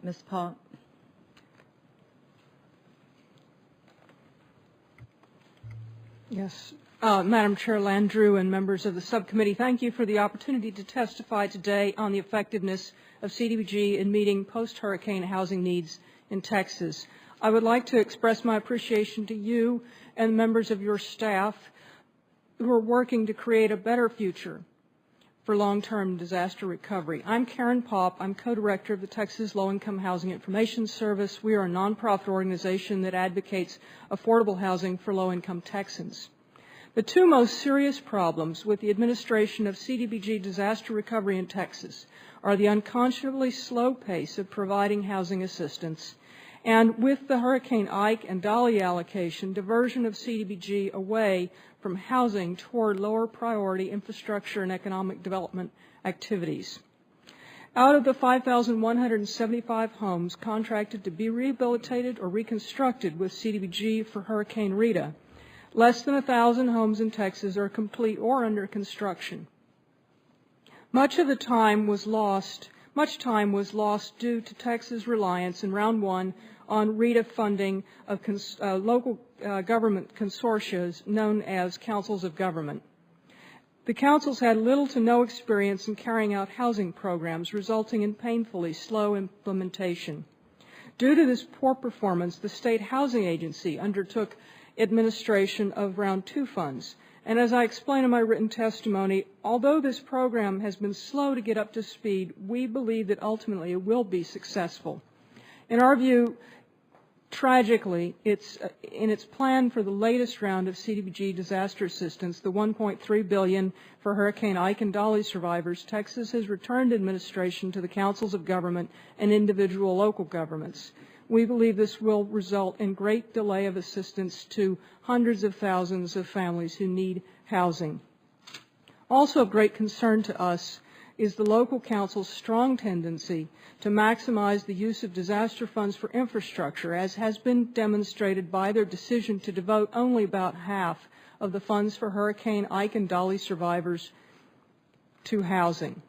Ms. Paup. Yes. Madam Chair Landrieu and members of the subcommittee, thank you for the opportunity to testify today on the effectiveness of CDBG in meeting post-hurricane housing needs in Texas. I would like to express my appreciation to you and members of your staff who are working to create a better future for long-term disaster recovery. I'm Karen Paup. I'm co-director of the Texas Low-Income Housing Information Service. We are a nonprofit organization that advocates affordable housing for low-income Texans. The two most serious problems with the administration of CDBG disaster recovery in Texas are the unconscionably slow pace of providing housing assistance and, with the Hurricane Ike and Dolly allocation, diversion of CDBG away from housing toward lower priority infrastructure and economic development activities. Out of the 5,175 homes contracted to be rehabilitated or reconstructed with CDBG for Hurricane Rita, less than 1,000 homes in Texas are complete or under construction. Much time was lost due to Texas' reliance in round one on Rita funding of local government consortia known as councils of government. The councils had little to no experience in carrying out housing programs, resulting in painfully slow implementation. Due to this poor performance, the State Housing Agency undertook administration of round two funds. And as I explain in my written testimony, although this program has been slow to get up to speed, we believe that ultimately it will be successful. In our view, tragically, in its plan for the latest round of CDBG disaster assistance, the $1.3 billion for Hurricane Ike and Dolly survivors, Texas has returned administration to the councils of government and individual local governments. We believe this will result in great delay of assistance to hundreds of thousands of families who need housing. Also of great concern to us is the local council's strong tendency to maximize the use of disaster funds for infrastructure, as has been demonstrated by their decision to devote only about half of the funds for Hurricane Ike and Dolly survivors to housing.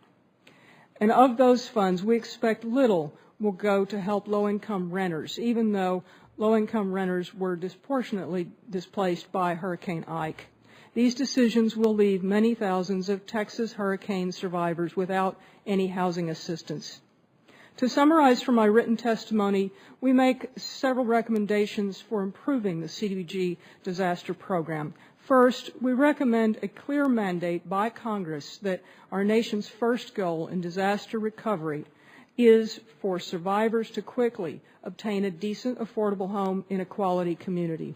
And of those funds, we expect little will go to help low-income renters, even though low-income renters were disproportionately displaced by Hurricane Ike. These decisions will leave many thousands of Texas hurricane survivors without any housing assistance. To summarize from my written testimony, we make several recommendations for improving the CDBG disaster program. First, we recommend a clear mandate by Congress that our nation's first goal in disaster recovery is for survivors to quickly obtain a decent, affordable home in a quality community.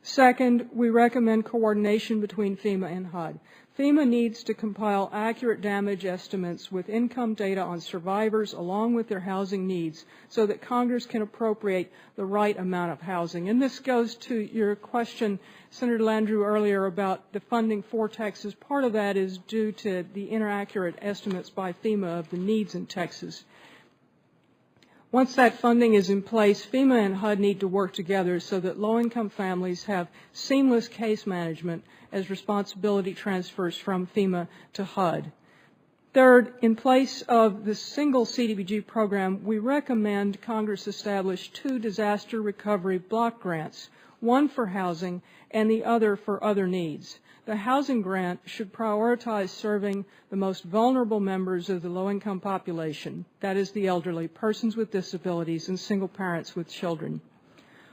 Second, we recommend coordination between FEMA and HUD. FEMA needs to compile accurate damage estimates with income data on survivors along with their housing needs so that Congress can appropriate the right amount of housing. And this goes to your question, Senator Landrieu, earlier about the funding for Texas. Part of that is due to the inaccurate estimates by FEMA of the needs in Texas. Once that funding is in place, FEMA and HUD need to work together so that low-income families have seamless case management as responsibility transfers from FEMA to HUD. Third, in place of the single CDBG program, we recommend Congress establish two disaster recovery block grants, one for housing and the other for other needs. The housing grant should prioritize serving the most vulnerable members of the low-income population, that is the elderly, persons with disabilities, and single parents with children.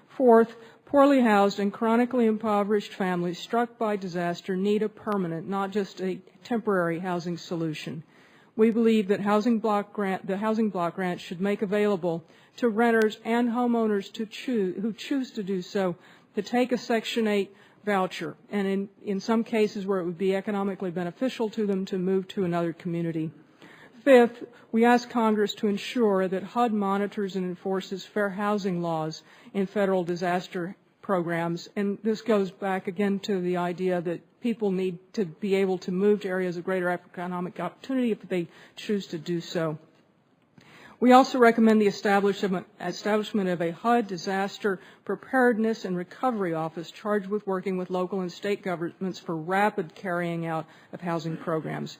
Fourth, poorly housed and chronically impoverished families struck by disaster need a permanent, not just a temporary housing solution. We believe that the housing block grant should make available to renters and homeowners who choose to do so to take a Section 8 voucher, and in some cases where it would be economically beneficial to them to move to another community. Fifth, we ask Congress to ensure that HUD monitors and enforces fair housing laws in federal disaster programs, and this goes back again to the idea that people need to be able to move to areas of greater economic opportunity if they choose to do so. We also recommend the establishment of a HUD Disaster Preparedness and Recovery Office charged with working with local and state governments for rapid carrying out of housing programs.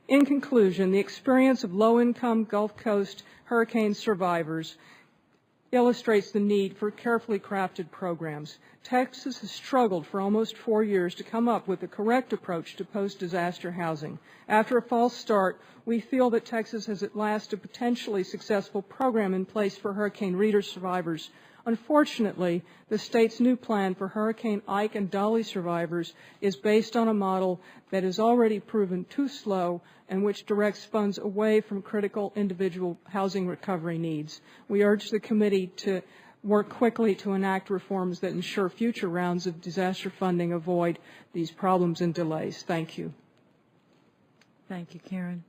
In conclusion, the experience of low-income Gulf Coast hurricane survivors illustrates the need for carefully crafted programs. Texas has struggled for almost 4 years to come up with the correct approach to post-disaster housing. After a false start, we feel that Texas has at last a potentially successful program in place for Hurricane Rita survivors. Unfortunately, the state's new plan for Hurricane Ike and Dolly survivors is based on a model that is already proven too slow and which directs funds away from critical individual housing recovery needs. We urge the committee to work quickly to enact reforms that ensure future rounds of disaster funding avoid these problems and delays. Thank you. Thank you, Karen.